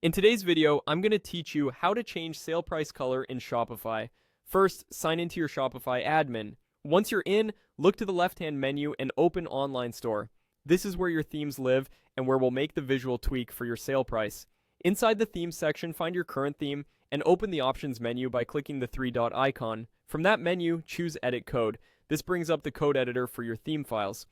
In today's video, I'm going to teach you how to change sale price color in Shopify. First, sign into your Shopify admin. Once you're in, look to the left-hand menu and open Online Store. This is where your themes live and where we'll make the visual tweak for your sale price. Inside the Themes section, find your current theme and open the Options menu by clicking the three-dot icon. From that menu, choose Edit Code. This brings up the code editor for your theme files.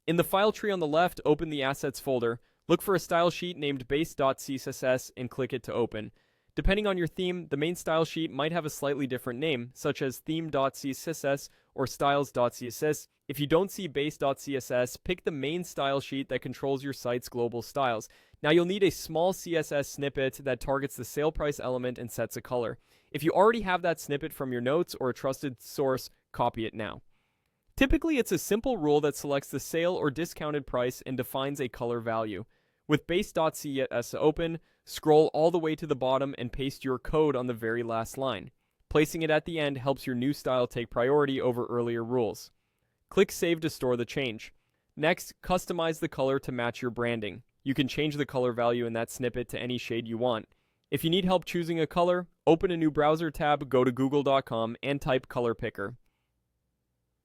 In the file tree on the left, open the Assets folder. Look for a style sheet named base.css and click it to open. Depending on your theme, the main style sheet might have a slightly different name, such as theme.css or styles.css. If you don't see base.css, pick the main style sheet that controls your site's global styles. Now you'll need a small CSS snippet that targets the sale price element and sets a color. If you already have that snippet from your notes or a trusted source, copy it now. Typically, it's a simple rule that selects the sale or discounted price and defines a color value. With base.cs open, scroll all the way to the bottom and paste your code on the very last line. Placing it at the end helps your new style take priority over earlier rules. Click Save to store the change. Next, customize the color to match your branding. You can change the color value in that snippet to any shade you want. If you need help choosing a color, open a new browser tab, go to google.com, and type Color Picker.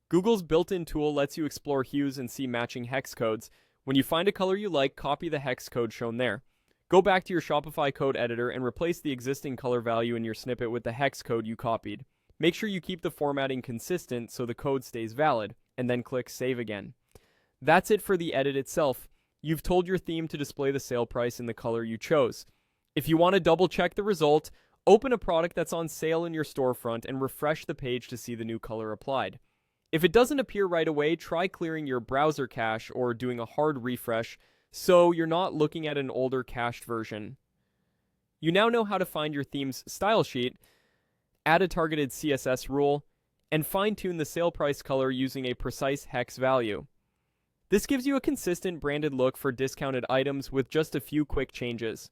Google's built-in tool lets you explore hues and see matching hex codes. When you find a color you like, copy the hex code shown there. Go back to your Shopify code editor and replace the existing color value in your snippet with the hex code you copied. Make sure you keep the formatting consistent so the code stays valid, and then click Save again. That's it for the edit itself. You've told your theme to display the sale price in the color you chose. If you want to double-check the result, open a product that's on sale in your storefront and refresh the page to see the new color applied. If it doesn't appear right away, try clearing your browser cache or doing a hard refresh so you're not looking at an older cached version. You now know how to find your theme's style sheet, add a targeted CSS rule, and fine-tune the sale price color using a precise hex value. This gives you a consistent branded look for discounted items with just a few quick changes.